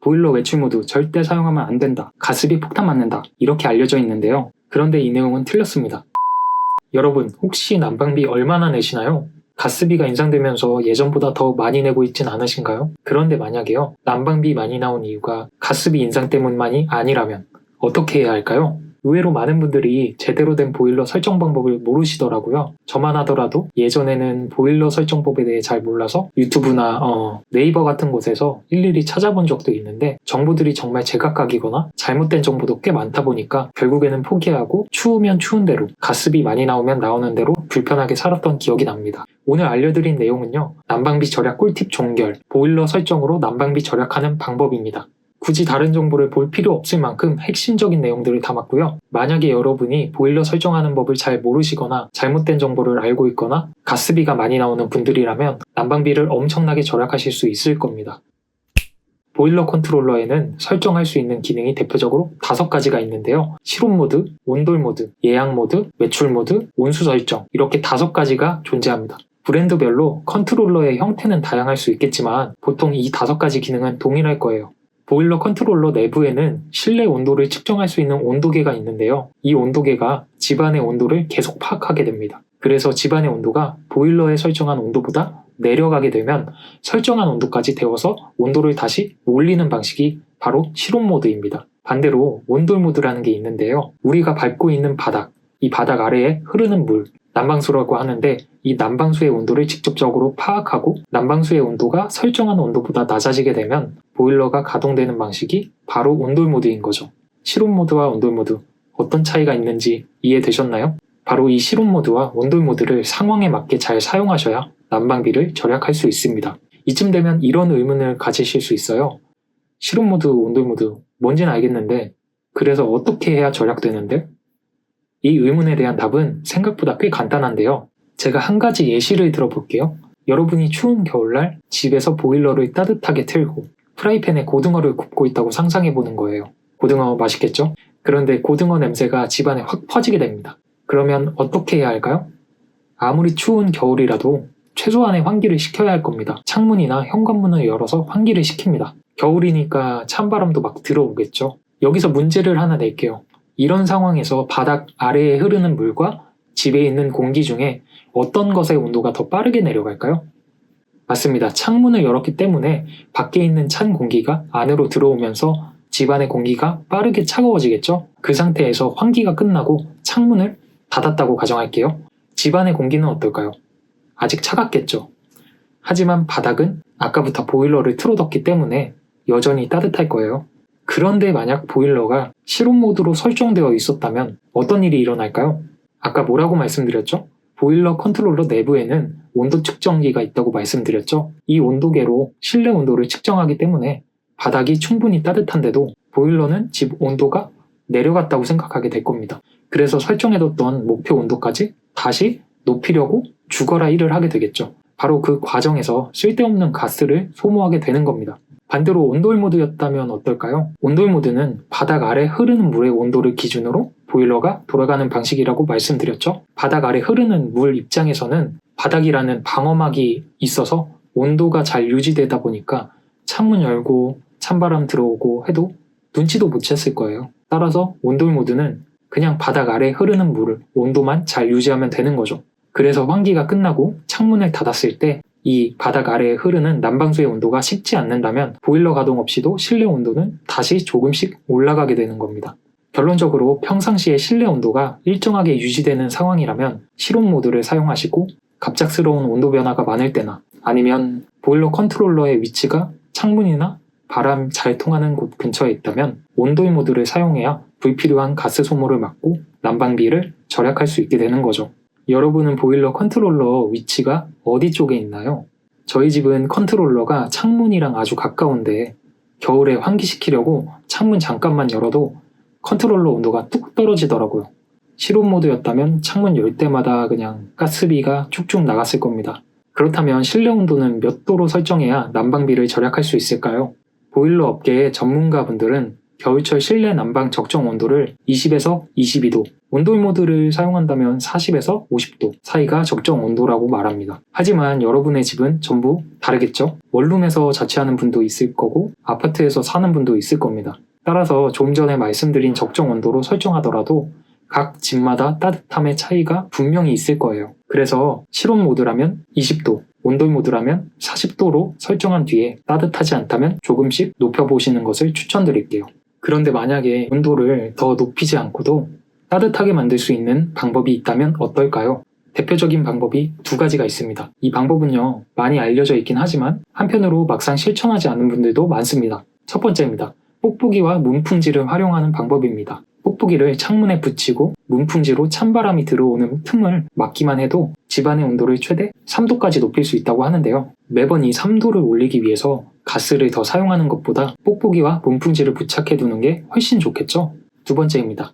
보일러 외출 모드 절대 사용하면 안 된다. 가습이 폭탄 맞는다. 이렇게 알려져 있는데요. 그런데 이 내용은 틀렸습니다. 여러분, 혹시 난방비 얼마나 내시나요? 가스비가 인상되면서 예전보다 더 많이 내고 있진 않으신가요? 그런데 만약에요, 난방비 많이 나온 이유가 가스비 인상 때문만이 아니라면 어떻게 해야 할까요? 의외로 많은 분들이 제대로 된 보일러 설정 방법을 모르시더라고요. 저만 하더라도 예전에는 보일러 설정법에 대해 잘 몰라서 유튜브나 네이버 같은 곳에서 일일이 찾아본 적도 있는데 정보들이 정말 제각각이거나 잘못된 정보도 꽤 많다 보니까 결국에는 포기하고 추우면 추운 대로, 가스비 많이 나오면 나오는 대로 불편하게 살았던 기억이 납니다. 오늘 알려드린 내용은요, 난방비 절약 꿀팁 종결, 보일러 설정으로 난방비 절약하는 방법입니다. 굳이 다른 정보를 볼 필요 없을 만큼 핵심적인 내용들을 담았고요. 만약에 여러분이 보일러 설정하는 법을 잘 모르시거나 잘못된 정보를 알고 있거나 가스비가 많이 나오는 분들이라면 난방비를 엄청나게 절약하실 수 있을 겁니다. 보일러 컨트롤러에는 설정할 수 있는 기능이 대표적으로 5가지가 있는데요. 실온 모드, 온돌 모드, 예약 모드, 외출 모드, 온수 설정, 이렇게 5가지가 존재합니다. 브랜드별로 컨트롤러의 형태는 다양할 수 있겠지만 보통 이 5가지 기능은 동일할 거예요. 보일러 컨트롤러 내부에는 실내 온도를 측정할 수 있는 온도계가 있는데요. 이 온도계가 집안의 온도를 계속 파악하게 됩니다. 그래서 집안의 온도가 보일러에 설정한 온도보다 내려가게 되면 설정한 온도까지 데워서 온도를 다시 올리는 방식이 바로 실온 모드입니다. 반대로 온돌 모드라는 게 있는데요. 우리가 밟고 있는 바닥, 이 바닥 아래에 흐르는 물, 난방수라고 하는데 이 난방수의 온도를 직접적으로 파악하고 난방수의 온도가 설정한 온도보다 낮아지게 되면 보일러가 가동되는 방식이 바로 온돌 모드인 거죠. 실온 모드와 온돌 모드, 어떤 차이가 있는지 이해되셨나요? 바로 이 실온 모드와 온돌 모드를 상황에 맞게 잘 사용하셔야 난방비를 절약할 수 있습니다. 이쯤 되면 이런 의문을 가지실 수 있어요. 실온 모드, 온돌 모드, 뭔지는 알겠는데 그래서 어떻게 해야 절약되는데? 이 의문에 대한 답은 생각보다 꽤 간단한데요. 제가 한 가지 예시를 들어볼게요. 여러분이 추운 겨울날 집에서 보일러를 따뜻하게 틀고 프라이팬에 고등어를 굽고 있다고 상상해보는 거예요. 고등어 맛있겠죠? 그런데 고등어 냄새가 집안에 확 퍼지게 됩니다. 그러면 어떻게 해야 할까요? 아무리 추운 겨울이라도 최소한의 환기를 시켜야 할 겁니다. 창문이나 현관문을 열어서 환기를 시킵니다. 겨울이니까 찬바람도 막 들어오겠죠? 여기서 문제를 하나 낼게요. 이런 상황에서 바닥 아래에 흐르는 물과 집에 있는 공기 중에 어떤 것의 온도가 더 빠르게 내려갈까요? 맞습니다. 창문을 열었기 때문에 밖에 있는 찬 공기가 안으로 들어오면서 집안의 공기가 빠르게 차가워지겠죠? 그 상태에서 환기가 끝나고 창문을 닫았다고 가정할게요. 집안의 공기는 어떨까요? 아직 차갑겠죠? 하지만 바닥은 아까부터 보일러를 틀어뒀기 때문에 여전히 따뜻할 거예요. 그런데 만약 보일러가 실온 모드로 설정되어 있었다면 어떤 일이 일어날까요? 아까 뭐라고 말씀드렸죠? 보일러 컨트롤러 내부에는 온도 측정기가 있다고 말씀드렸죠? 이 온도계로 실내 온도를 측정하기 때문에 바닥이 충분히 따뜻한데도 보일러는 집 온도가 내려갔다고 생각하게 될 겁니다. 그래서 설정해뒀던 목표 온도까지 다시 높이려고 죽어라 일을 하게 되겠죠. 바로 그 과정에서 쓸데없는 가스를 소모하게 되는 겁니다. 반대로 온돌 모드였다면 어떨까요? 온돌 모드는 바닥 아래 흐르는 물의 온도를 기준으로 보일러가 돌아가는 방식이라고 말씀드렸죠. 바닥 아래 흐르는 물 입장에서는 바닥이라는 방어막이 있어서 온도가 잘 유지되다 보니까 창문 열고 찬바람 들어오고 해도 눈치도 못 챘을 거예요. 따라서 온돌 모드는 그냥 바닥 아래 흐르는 물을 온도만 잘 유지하면 되는 거죠. 그래서 환기가 끝나고 창문을 닫았을 때 이 바닥 아래에 흐르는 난방수의 온도가 식지 않는다면 보일러 가동 없이도 실내 온도는 다시 조금씩 올라가게 되는 겁니다. 결론적으로 평상시에 실내 온도가 일정하게 유지되는 상황이라면 실온 모드를 사용하시고 갑작스러운 온도 변화가 많을 때나 아니면 보일러 컨트롤러의 위치가 창문이나 바람 잘 통하는 곳 근처에 있다면 온돌 모드를 사용해야 불필요한 가스 소모를 막고 난방비를 절약할 수 있게 되는 거죠. 여러분은 보일러 컨트롤러 위치가 어디 쪽에 있나요? 저희 집은 컨트롤러가 창문이랑 아주 가까운데 겨울에 환기시키려고 창문 잠깐만 열어도 컨트롤러 온도가 뚝 떨어지더라고요. 실온 모드였다면 창문 열 때마다 그냥 가스비가 쭉쭉 나갔을 겁니다. 그렇다면 실내 온도는 몇 도로 설정해야 난방비를 절약할 수 있을까요? 보일러 업계의 전문가분들은 겨울철 실내 난방 적정 온도를 20에서 22도, 온돌 모드를 사용한다면 40에서 50도 사이가 적정 온도라고 말합니다. 하지만 여러분의 집은 전부 다르겠죠? 원룸에서 자취하는 분도 있을 거고 아파트에서 사는 분도 있을 겁니다. 따라서 조금 전에 말씀드린 적정 온도로 설정하더라도 각 집마다 따뜻함의 차이가 분명히 있을 거예요. 그래서 실온 모드라면 20도, 온돌 모드라면 40도로 설정한 뒤에 따뜻하지 않다면 조금씩 높여보시는 것을 추천드릴게요. 그런데 만약에 온도를 더 높이지 않고도 따뜻하게 만들 수 있는 방법이 있다면 어떨까요? 대표적인 방법이 두 가지가 있습니다. 이 방법은요, 많이 알려져 있긴 하지만 한편으로 막상 실천하지 않는 분들도 많습니다. 첫 번째입니다. 뽁뽁이와 문풍지를 활용하는 방법입니다. 뽁뽁이를 창문에 붙이고 문풍지로 찬바람이 들어오는 틈을 막기만 해도 집안의 온도를 최대 3도까지 높일 수 있다고 하는데요. 매번 이 3도를 올리기 위해서 가스를 더 사용하는 것보다 뽁뽁이와 문풍지를 부착해 두는 게 훨씬 좋겠죠? 두 번째입니다.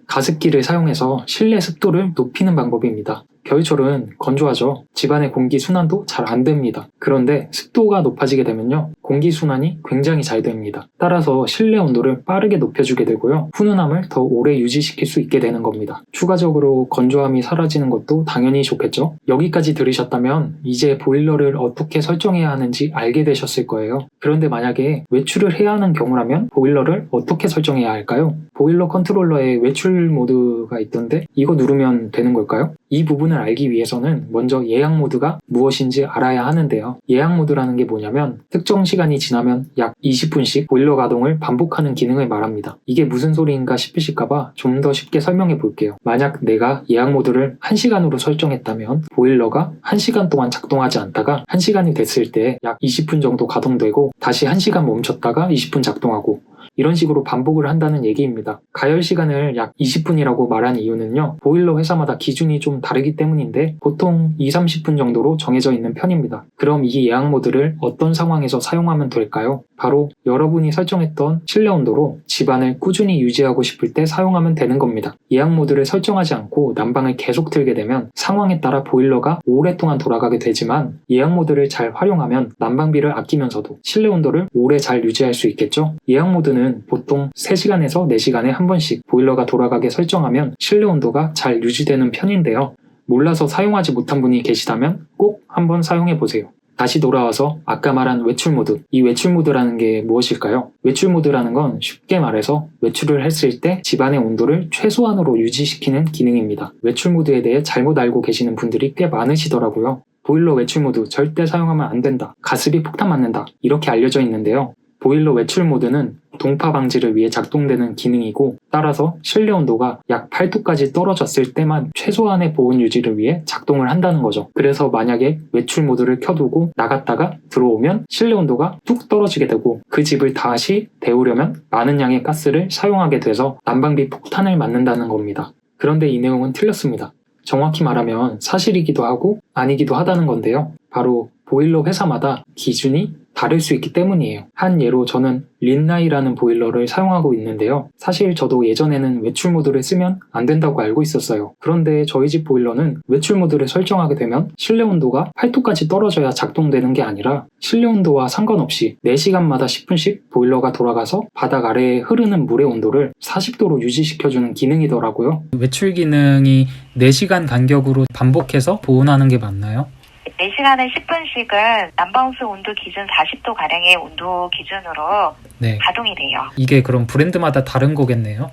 가습기를 사용해서 실내 습도를 높이는 방법입니다. 겨울철은 건조하죠. 집안의 공기 순환도 잘 안 됩니다. 그런데 습도가 높아지게 되면요, 공기 순환이 굉장히 잘 됩니다. 따라서 실내 온도를 빠르게 높여주게 되고요, 훈훈함을 더 오래 유지시킬 수 있게 되는 겁니다. 추가적으로 건조함이 사라지는 것도 당연히 좋겠죠. 여기까지 들으셨다면 이제 보일러를 어떻게 설정해야 하는지 알게 되셨을 거예요. 그런데 만약에 외출을 해야 하는 경우라면 보일러를 어떻게 설정해야 할까요? 보일러 컨트롤러에 외출 모드가 있던데 이거 누르면 되는 걸까요? 이 부분을 알기 위해서는 먼저 예약 모드가 무엇인지 알아야 하는데요. 예약 모드라는 게 뭐냐면 특정 시간이 지나면 약 20분씩 보일러 가동을 반복하는 기능을 말합니다. 이게 무슨 소리인가 싶으실까봐 좀 더 쉽게 설명해 볼게요. 만약 내가 예약 모드를 1시간으로 설정했다면 보일러가 1시간 동안 작동하지 않다가 1시간이 됐을 때 약 20분 정도 가동되고 다시 1시간 멈췄다가 20분 작동하고 이런 식으로 반복을 한다는 얘기입니다. 가열 시간을 약 20분이라고 말한 이유는요, 보일러 회사마다 기준이 좀 다르기 때문인데 보통 20-30분 정도로 정해져 있는 편입니다. 그럼 이 예약 모드를 어떤 상황에서 사용하면 될까요? 바로 여러분이 설정했던 실내 온도로 집안을 꾸준히 유지하고 싶을 때 사용하면 되는 겁니다. 예약 모드를 설정하지 않고 난방을 계속 틀게 되면 상황에 따라 보일러가 오랫동안 돌아가게 되지만 예약 모드를 잘 활용하면 난방비를 아끼면서도 실내 온도를 오래 잘 유지할 수 있겠죠? 예약 모드는 보통 3시간에서 4시간에 한 번씩 보일러가 돌아가게 설정하면 실내 온도가 잘 유지되는 편인데요. 몰라서 사용하지 못한 분이 계시다면 꼭 한번 사용해 보세요. 다시 돌아와서 아까 말한 외출 모드. 이 외출 모드라는 게 무엇일까요? 외출 모드라는 건 쉽게 말해서 외출을 했을 때 집안의 온도를 최소한으로 유지시키는 기능입니다. 외출 모드에 대해 잘못 알고 계시는 분들이 꽤 많으시더라고요. 보일러 외출 모드 절대 사용하면 안 된다. 가습이 폭탄 맞는다. 이렇게 알려져 있는데요. 보일러 외출 모드는 동파 방지를 위해 작동되는 기능이고 따라서 실내 온도가 약 8도까지 떨어졌을 때만 최소한의 보온 유지를 위해 작동을 한다는 거죠. 그래서 만약에 외출 모드를 켜두고 나갔다가 들어오면 실내 온도가 뚝 떨어지게 되고 그 집을 다시 데우려면 많은 양의 가스를 사용하게 돼서 난방비 폭탄을 맞는다는 겁니다. 그런데 이 내용은 틀렸습니다. 정확히 말하면 사실이기도 하고 아니기도 하다는 건데요. 바로 보일러 회사마다 기준이 다를 수 있기 때문이에요. 한 예로 저는 린나이라는 보일러를 사용하고 있는데요. 사실 저도 예전에는 외출 모드를 쓰면 안 된다고 알고 있었어요. 그런데 저희 집 보일러는 외출 모드를 설정하게 되면 실내 온도가 8도까지 떨어져야 작동되는 게 아니라 실내 온도와 상관없이 4시간마다 10분씩 보일러가 돌아가서 바닥 아래에 흐르는 물의 온도를 40도로 유지시켜주는 기능이더라고요. 외출 기능이 4시간 간격으로 반복해서 보온하는 게 맞나요? 4시간에 10분씩은 난방수 온도 기준 40도가량의 온도 기준으로 네. 가동이 돼요. 이게 그럼 브랜드마다 다른 거겠네요?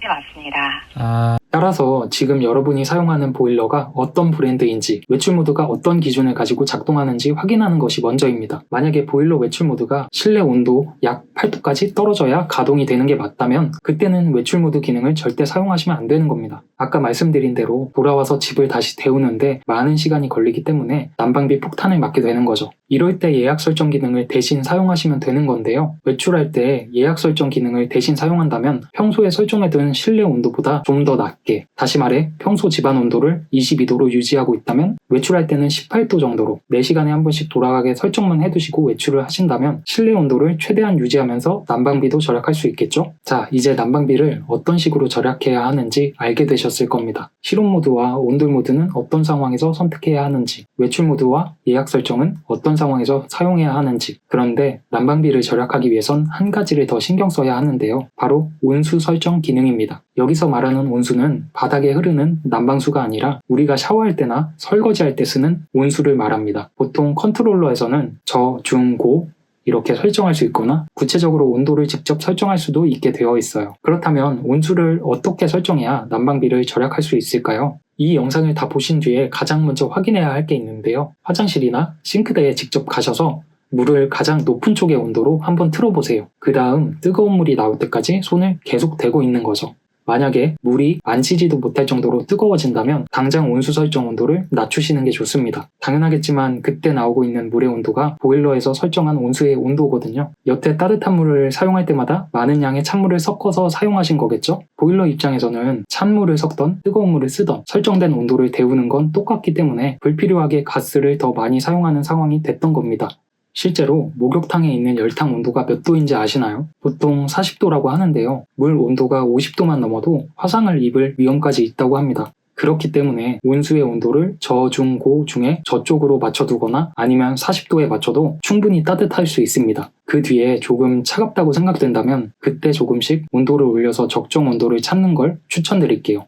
네, 맞습니다. 따라서 지금 여러분이 사용하는 보일러가 어떤 브랜드인지, 외출 모드가 어떤 기준을 가지고 작동하는지 확인하는 것이 먼저입니다. 만약에 보일러 외출 모드가 실내 온도 약 8도까지 떨어져야 가동이 되는 게 맞다면 그때는 외출 모드 기능을 절대 사용하시면 안 되는 겁니다. 아까 말씀드린 대로 돌아와서 집을 다시 데우는데 많은 시간이 걸리기 때문에 난방비 폭탄을 맞게 되는 거죠. 이럴 때 예약 설정 기능을 대신 사용하시면 되는 건데요. 외출할 때 예약 설정 기능을 대신 사용한다면 평소에 설정해둔 실내 온도보다 좀 더 낮게, 다시 말해 평소 집안 온도를 22도로 유지하고 있다면 외출할 때는 18도 정도로 4시간에 한 번씩 돌아가게 설정만 해두시고 외출을 하신다면 실내 온도를 최대한 유지하면서 난방비도 절약할 수 있겠죠? 자, 이제 난방비를 어떤 식으로 절약해야 하는지 알게 되셨을 겁니다. 실온 모드와 온돌 모드는 어떤 상황에서 선택해야 하는지, 외출 모드와 예약 설정은 어떤 상황에서 사용해야 하는지. 그런데 난방비를 절약하기 위해선 한 가지를 더 신경 써야 하는데요. 바로 온수 설정 기능입니다. 여기서 말하는 온수는 바닥에 흐르는 난방수가 아니라 우리가 샤워할 때나 설거지할 때 쓰는 온수를 말합니다. 보통 컨트롤러에서는 저, 중, 고 이렇게 설정할 수 있거나 구체적으로 온도를 직접 설정할 수도 있게 되어 있어요. 그렇다면 온수를 어떻게 설정해야 난방비를 절약할 수 있을까요? 이 영상을 다 보신 뒤에 가장 먼저 확인해야 할 게 있는데요. 화장실이나 싱크대에 직접 가셔서 물을 가장 높은 쪽의 온도로 한번 틀어보세요. 그 다음 뜨거운 물이 나올 때까지 손을 계속 대고 있는 거죠. 만약에 물이 만지지도 못할 정도로 뜨거워진다면 당장 온수 설정 온도를 낮추시는 게 좋습니다. 당연하겠지만 그때 나오고 있는 물의 온도가 보일러에서 설정한 온수의 온도거든요. 여태 따뜻한 물을 사용할 때마다 많은 양의 찬물을 섞어서 사용하신 거겠죠? 보일러 입장에서는 찬물을 섞던 뜨거운 물을 쓰던 설정된 온도를 데우는 건 똑같기 때문에 불필요하게 가스를 더 많이 사용하는 상황이 됐던 겁니다. 실제로 목욕탕에 있는 열탕 온도가 몇 도인지 아시나요? 보통 40도라고 하는데요. 물 온도가 50도만 넘어도 화상을 입을 위험까지 있다고 합니다. 그렇기 때문에 온수의 온도를 저, 중, 고 중에 저쪽으로 맞춰두거나 아니면 40도에 맞춰도 충분히 따뜻할 수 있습니다. 그 뒤에 조금 차갑다고 생각된다면 그때 조금씩 온도를 올려서 적정 온도를 찾는 걸 추천드릴게요.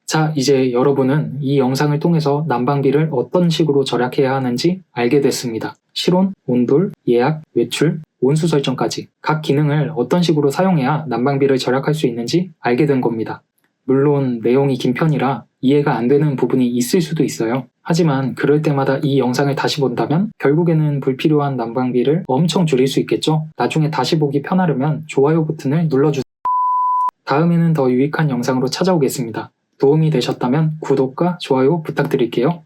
자, 이제 여러분은 이 영상을 통해서 난방비를 어떤 식으로 절약해야 하는지 알게 됐습니다. 실온, 온돌, 예약, 외출, 온수 설정까지 각 기능을 어떤 식으로 사용해야 난방비를 절약할 수 있는지 알게 된 겁니다. 물론 내용이 긴 편이라 이해가 안 되는 부분이 있을 수도 있어요. 하지만 그럴 때마다 이 영상을 다시 본다면 결국에는 불필요한 난방비를 엄청 줄일 수 있겠죠? 나중에 다시 보기 편하려면 좋아요 버튼을 눌러주세요. 다음에는 더 유익한 영상으로 찾아오겠습니다. 도움이 되셨다면 구독과 좋아요 부탁드릴게요.